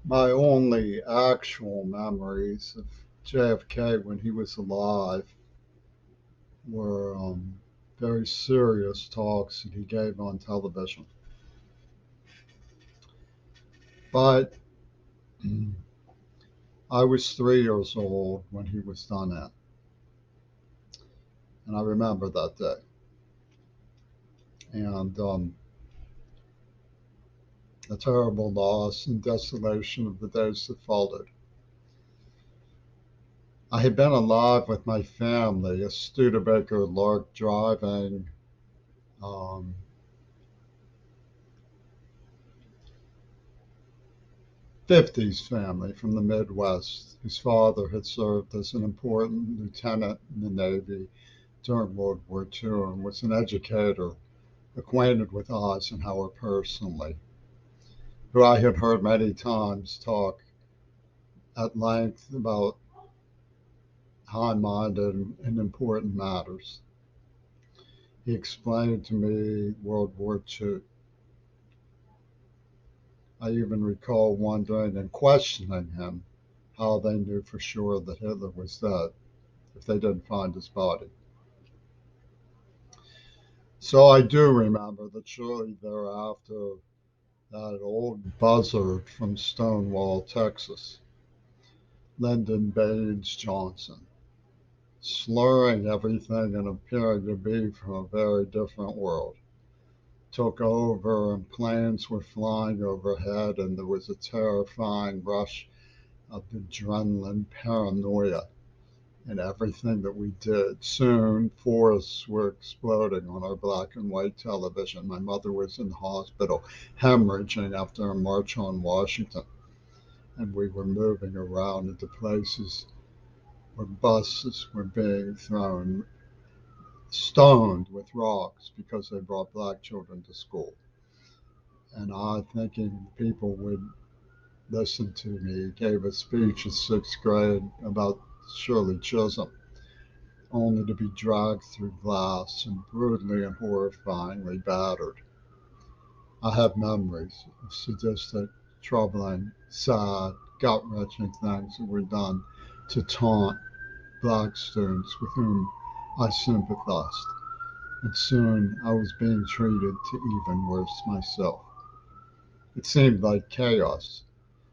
My only actual memories of JFK when he was alive were very serious talks that he gave on television. But I was 3 years old when he was done that, and I remember that day. And the terrible loss and desolation of the days that followed. I had been alive with my family, a Studebaker Lark driving um, 50s family from the Midwest, whose father had served as an important lieutenant in the Navy during World War II and was an educator acquainted with Eisenhower personally, who I had heard many times talk at length about high minded and important matters. He explained to me World War II. I even recall wondering and questioning him how they knew for sure that Hitler was dead if they didn't find his body. So I do remember that shortly thereafter, that old buzzard from Stonewall, Texas, Lyndon Baines Johnson, slurring everything and appearing to be from a very different world, took over and planes were flying overhead and there was a terrifying rush of adrenaline paranoia in everything that we did. Soon, forests were exploding on our black and white television. My mother was in the hospital, hemorrhaging after a march on Washington, and we were moving around into places where buses were being thrown, stoned with rocks because they brought black children to school. And I, thinking people would listen to me, gave a speech in sixth grade about Shirley Chisholm, only to be dragged through glass and brutally and horrifyingly battered. I have memories of sadistic, troubling, sad, gut wrenching things that were done to taunt black students with whom I sympathized. And soon I was being treated to even worse myself. It seemed like chaos.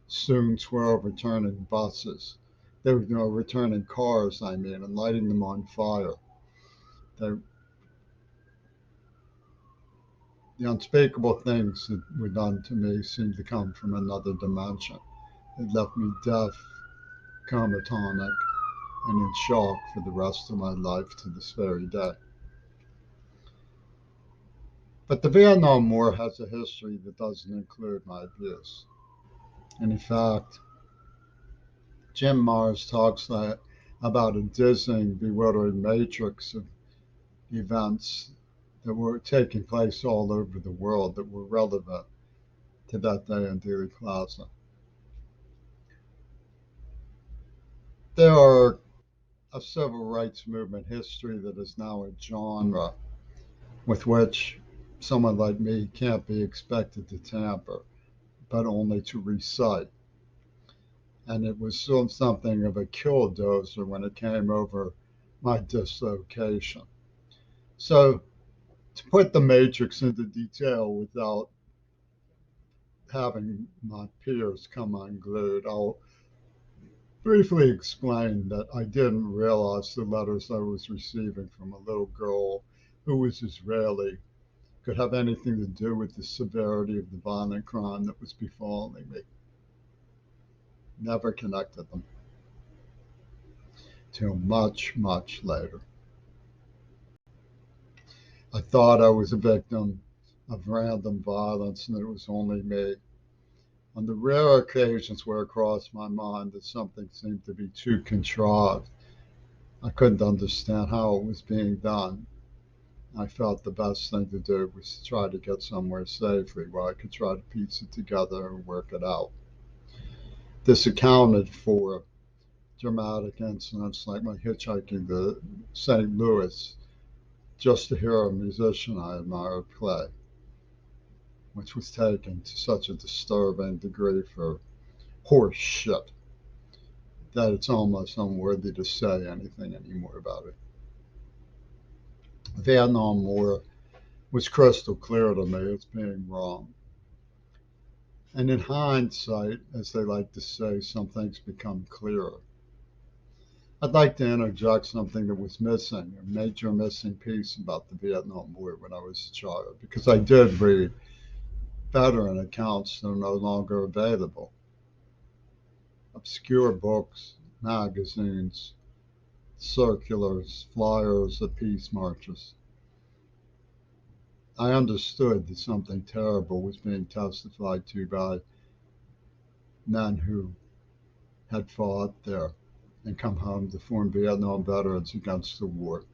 Students were overturning buses. They were overturning cars, I mean, and lighting them on fire. They, the unspeakable things that were done to me seemed to come from another dimension. It left me deaf, comatonic, and in shock for the rest of my life to this very day. But the Vietnam War has a history that doesn't include my abuse. And in fact, Jim Marrs talks about a dizzying, bewildering matrix of events that were taking place all over the world that were relevant to that day in Dealey Plaza. There are a civil rights movement history that is now a genre with which someone like me can't be expected to tamper, but only to recite. And it was still something of a killdozer when it came over my dislocation. So, to put the matrix into detail without having my peers come unglued, I'll briefly explain that I didn't realize the letters I was receiving from a little girl who was Israeli could have anything to do with the severity of the violent crime that was befalling me. Never connected them till much, much later. I thought I was a victim of random violence and it was only me. On the rare occasions where it crossed my mind that something seemed to be too contrived, I couldn't understand how it was being done. I felt the best thing to do was to try to get somewhere safely where I could try to piece it together and work it out. This accounted for dramatic incidents like my hitchhiking to St. Louis just to hear a musician I admired play, which was taken to such a disturbing degree for horse shit that it's almost unworthy to say anything anymore about it. The Vietnam War was crystal clear to me as being wrong. And in hindsight, as they like to say, some things become clearer. I'd like to interject something that was missing, a major missing piece about the Vietnam War when I was a child, because I did read veteran accounts that are no longer available. Obscure books, magazines, circulars, flyers at peace marches. I understood that something terrible was being testified to by men who had fought there and come home to form Vietnam veterans against the war.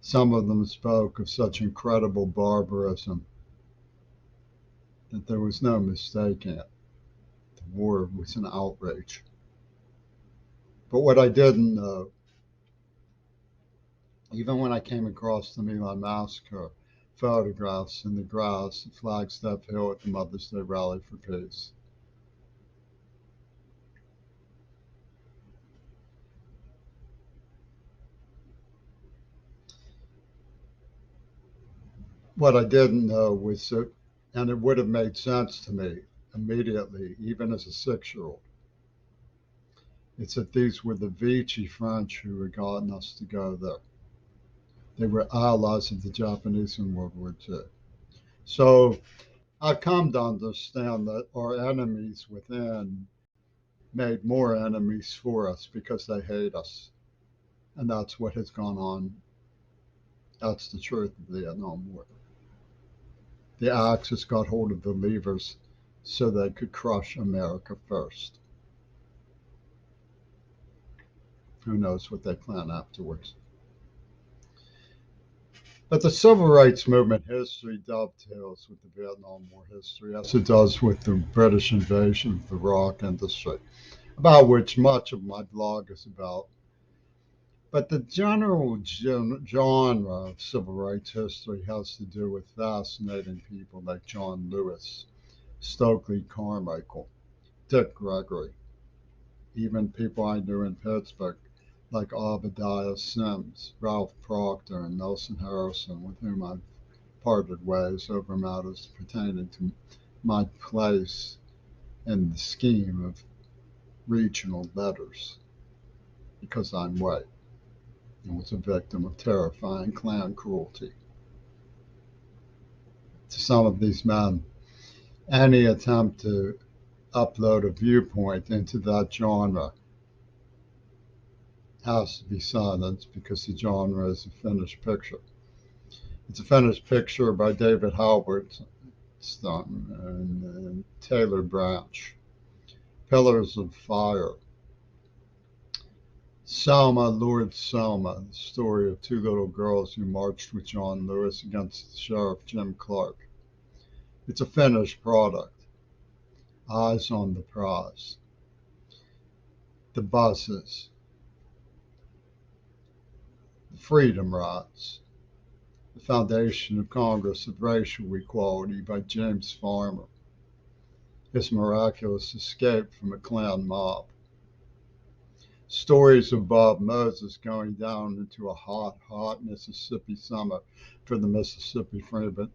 Some of them spoke of such incredible barbarism that there was no mistaking it. The war was an outrage. But what I didn't know, even when I came across the My Lai massacre photographs in the grass at Flagstaff Hill at the Mother's Day Rally for Peace, what I didn't know was that, and it would have made sense to me immediately, even as a 6-year-old, it's that these were the Vichy French who had gotten us to go there. They were allies of the Japanese in World War II. So I've come to understand that our enemies within made more enemies for us because they hate us. And that's what has gone on. That's the truth of the Vietnam War. The Axis got hold of the levers so they could crush America first. Who knows what they plan afterwards. But the civil rights movement history dovetails with the Vietnam War history, as it does with the British invasion of the rock industry, about which much of my blog is about. But the general genre of civil rights history has to do with fascinating people like John Lewis, Stokely Carmichael, Dick Gregory, even people I knew in Pittsburgh like Obadiah Sims, Ralph Proctor, and Nelson Harrison, with whom I've parted ways over matters pertaining to my place in the scheme of regional letters, because I'm white and was a victim of terrifying Klan cruelty. To some of these men, any attempt to upload a viewpoint into that genre has to be silenced because the genre is a finished picture. It's a finished picture by David Halberstam and Taylor Branch. Pillars of Fire. Selma, Lord Selma, the story of two little girls who marched with John Lewis against Sheriff Jim Clark. It's a finished product. Eyes on the prize. The buses. The freedom rides. The Foundation of Congress of Racial Equality by James Farmer. His miraculous escape from a Klan mob. Stories of Bob Moses going down into a hot Mississippi summer for the Mississippi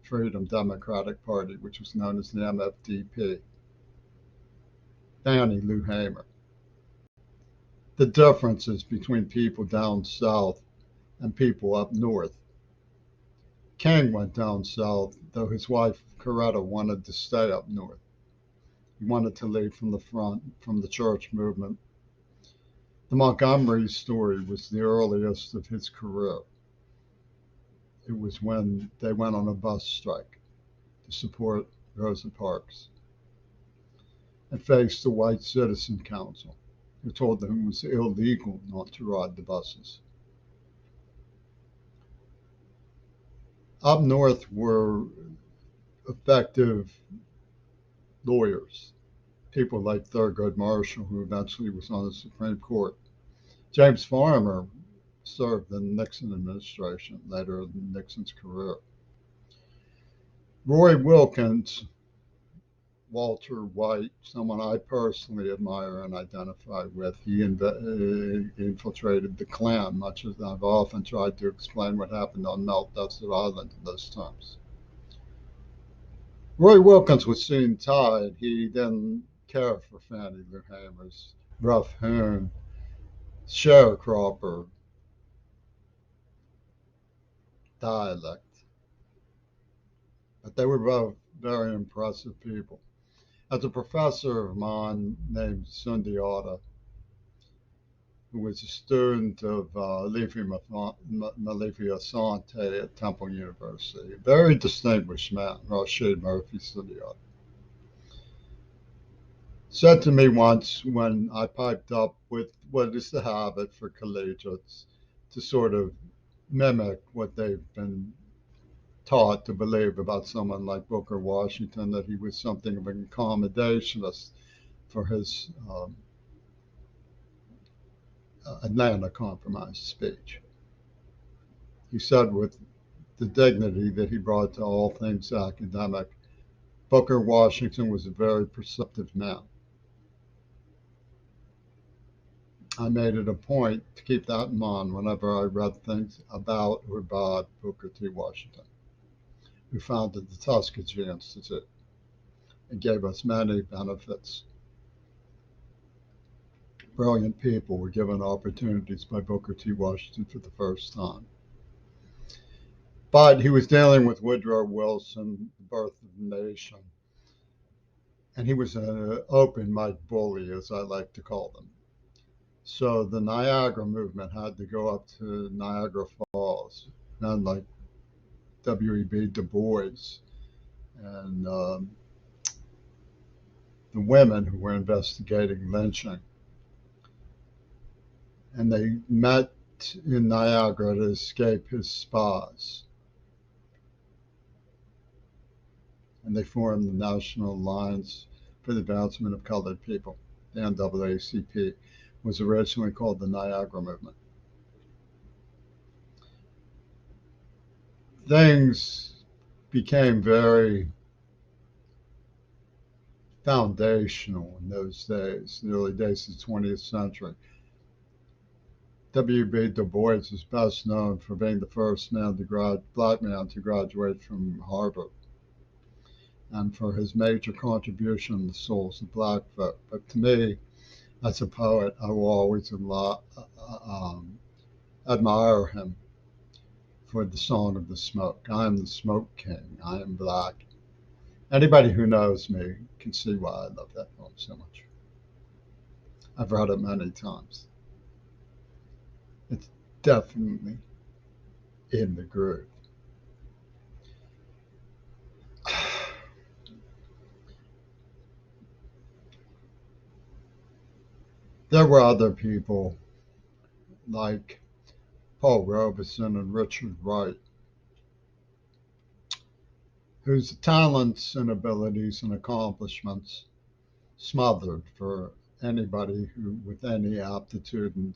Freedom Democratic Party, which was known as the MFDP. Fannie Lou Hamer. The differences between people down south and people up north. King went down south, though his wife Coretta wanted to stay up north. He wanted to lead from the front, from the church movement. The Montgomery story was the earliest of his career. It was when they went on a bus strike to support Rosa Parks and faced the White Citizen Council, who told them it was illegal not to ride the buses. Up north were effective lawyers, people like Thurgood Marshall, who eventually was on the Supreme Court. James Farmer served in the Nixon administration later in Nixon's career. Roy Wilkins Walter White, someone I personally admire and identify with. He infiltrated the Klan, much as I've often tried to explain what happened on Mount Desert Island in those times. Roy Wilkins was soon tied. He didn't care for Fannie Lou Hamer's rough hewn sharecropper dialect, but they were both very impressive people. As a professor of mine named Sundiata, who was a student of Malifi Asante at Temple University, a very distinguished man, Rashid Murphy Sundiata, said to me once when I piped up with what is the habit for collegiates to sort of mimic what they've been taught to believe about someone like Booker Washington, that he was something of an accommodationist for his Atlanta Compromise speech. He said with the dignity that he brought to all things academic, Booker Washington was a very perceptive man. I made it a point to keep that in mind whenever I read things about or by Booker T. Washington, who founded the Tuskegee Institute and gave us many benefits. Brilliant people were given opportunities by Booker T. Washington for the first time. But he was dealing with Woodrow Wilson, the birth of the nation, and he was an open mic bully, as I like to call them. So the Niagara movement had to go up to Niagara Falls, men like W.E.B. Du Bois and the women who were investigating lynching. And they met in Niagara to escape his spas. And they formed the National Alliance for the Advancement of Colored People. The NAACP was originally called the Niagara Movement. Things became very foundational in those days, in the early days of the 20th century. W.B. Du Bois is best known for being the first black man to graduate from Harvard, and for his major contribution to the souls of black folk. But to me, as a poet, I will always admire him for the Song of the Smoke. I am the Smoke King. I am black. Anybody who knows me can see why I love that poem so much. I've read it many times. It's definitely in the groove. There were other people like Paul Robeson and Richard Wright, whose talents and abilities and accomplishments smothered for anybody who, with any aptitude and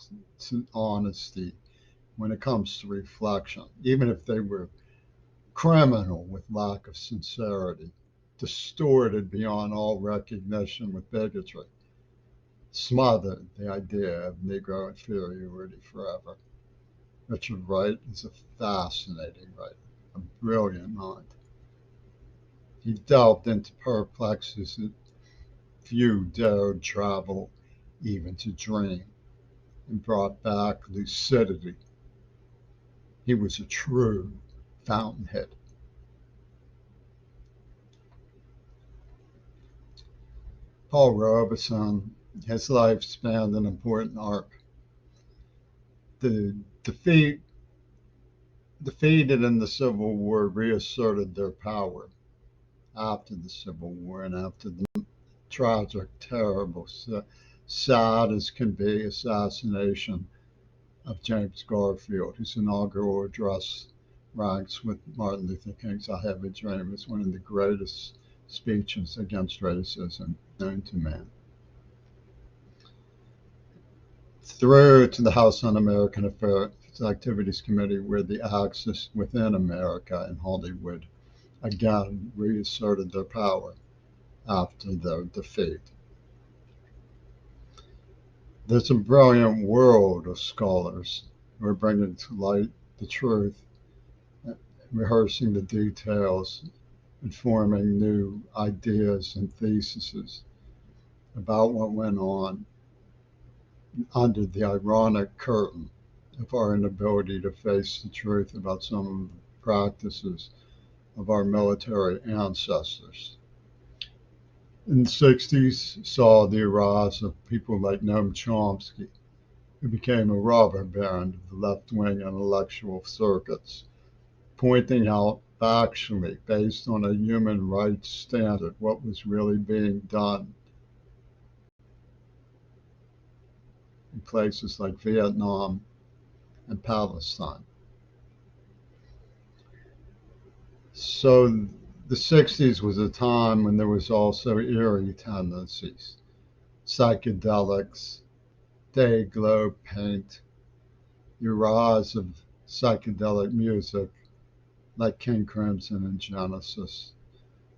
honesty when it comes to reflection, even if they were criminal with lack of sincerity, distorted beyond all recognition with bigotry, smothered the idea of Negro inferiority forever. Richard Wright is a fascinating writer, a brilliant mind. He delved into perplexities that few dared travel even to dream, and brought back lucidity. He was a true fountainhead. Paul Robeson, his life spanned an important arc. The defeated in the Civil War reasserted their power after the Civil War and after the tragic, terrible, sad as can be assassination of James Garfield, whose inaugural address ranks with Martin Luther King's I Have a Dream as one of the greatest speeches against racism known to man. Through to the House Un-American Affairs Activities Committee, where the Axis within America and Hollywood again reasserted their power. after their defeat. There's a brilliant world of scholars who are bringing to light the truth, rehearsing the details, and forming new ideas and theses about what went on under the ironic curtain of our inability to face the truth about some of the practices of our military ancestors. In the 60s, saw the rise of people like Noam Chomsky, who became a robber baron of the left-wing intellectual circuits, pointing out factually, based on a human rights standard, what was really being done in places like Vietnam and Palestine. So the 60s was a time when there was also eerie tendencies, psychedelics, day globe paint, the rise of psychedelic music like King Crimson and Genesis,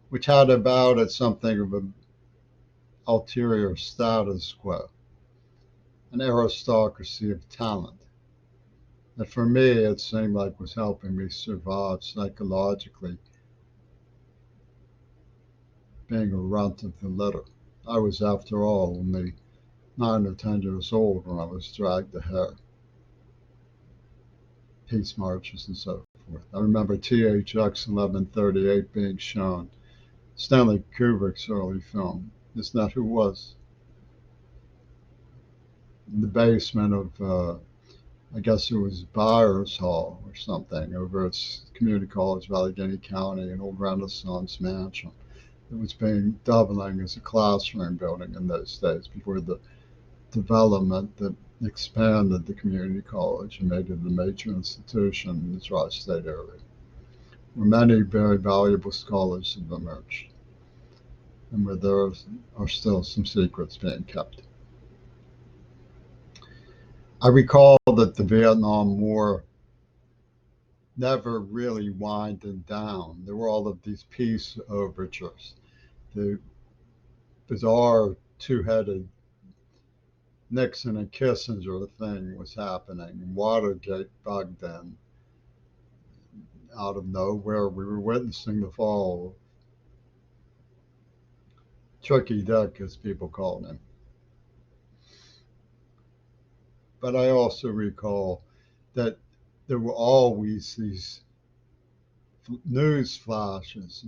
which had about it something of an ulterior status quo, an aristocracy of talent that for me it seemed like was helping me survive psychologically, being a runt of the litter. I was, after all, only 9 or 10 years old when I was dragged to hair, peace marches, and so forth. I remember THX 1138 being shown, Stanley Kubrick's early film. Isn't that who was? In the basement of, I guess it was Byers Hall or something, over at Community College of Allegheny County, an old Renaissance mansion. It was being doubling as a classroom building in those days before the development that expanded the community college and made it a major institution in the tri-state area, where many very valuable scholars have emerged, and where there are still some secrets being kept. I recall that the Vietnam War never really winded down. There were all of these peace overtures. The bizarre two-headed Nixon and Kissinger thing was happening. Watergate bugged in. Out of nowhere, we were witnessing the fall of Tricky Dick, as people called him. But I also recall that there were always these news flashes,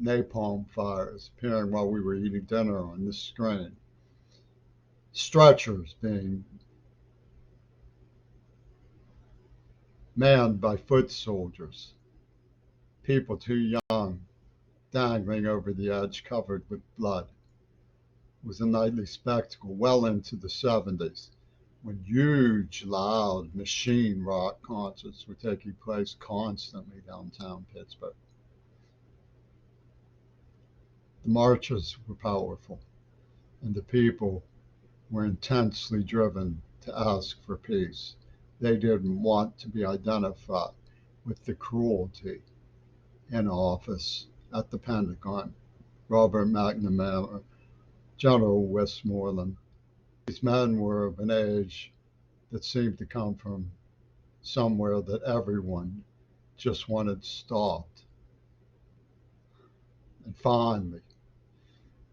napalm fires appearing while we were eating dinner on the screen, stretchers being manned by foot soldiers, people too young dangling over the edge covered with blood. It was a nightly spectacle well into the 70s when huge, loud machine rock concerts were taking place constantly downtown Pittsburgh. The marches were powerful, and the people were intensely driven to ask for peace. They didn't want to be identified with the cruelty in office at the Pentagon. Robert McNamara, General Westmoreland. These men were of an age that seemed to come from somewhere that everyone just wanted stopped. And finally,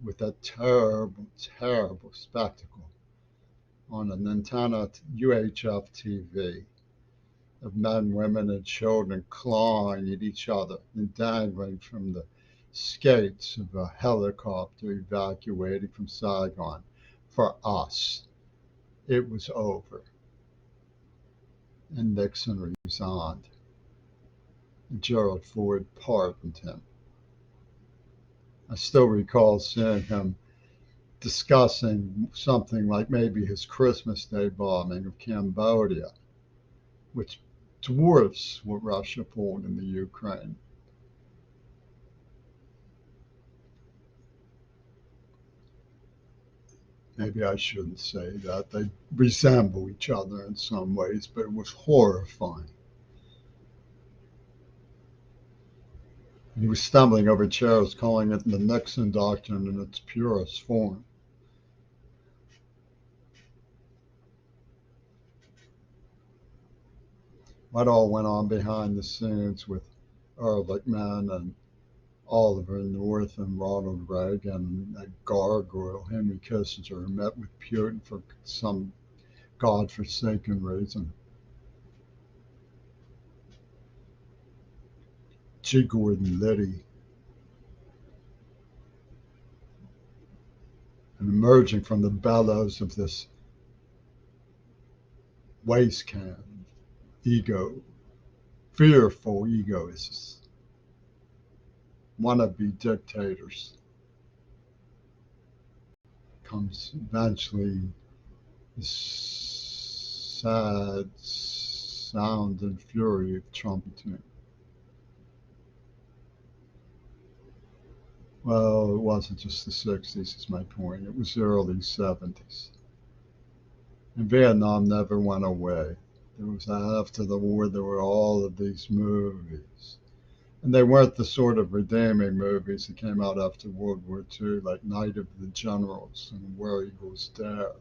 with that terrible, terrible spectacle on an antenna UHF TV of men, women, and children clawing at each other and dangling from the skates of a helicopter evacuating from Saigon. For us, it was over. And Nixon resigned. And Gerald Ford pardoned him. I still recall seeing him discussing something like maybe his Christmas Day bombing of Cambodia, which dwarfs what Russia pulled in the Ukraine. Maybe I shouldn't say that. They resemble each other in some ways, but it was horrifying. He was stumbling over chairs, calling it the Nixon Doctrine in its purest form. What all went on behind the scenes with Ehrlichman and Oliver North and Ronald Reagan and that gargoyle Henry Kissinger who met with Putin for some godforsaken reason. G. Gordon Liddy. And emerging from the bellows of this waste can, ego, fearful egoists, wannabe dictators, comes eventually the sad sound and fury of trumpeting. Well, it wasn't just the 60s, is my point. It was the early 70s. And Vietnam never went away. There was, after the war, there were all of these movies. And they weren't the sort of redeeming movies that came out after World War II, like Night of the Generals and Where Eagles Dare.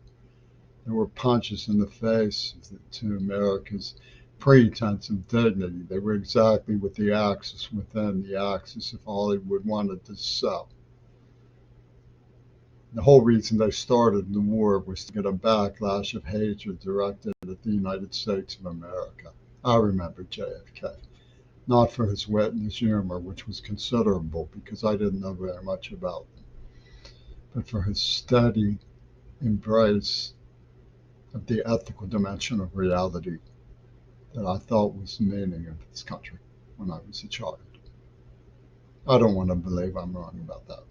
There were punches in the face to America's pretense of dignity. They were exactly what the axis within the axis of Hollywood wanted to sell. The whole reason they started the war was to get a backlash of hatred directed at the United States of America. I remember JFK, not for his wit and his humor, which was considerable because I didn't know very much about him, but for his steady embrace of the ethical dimension of reality that I thought was the meaning of this country when I was a child. I don't want to believe I'm wrong about that.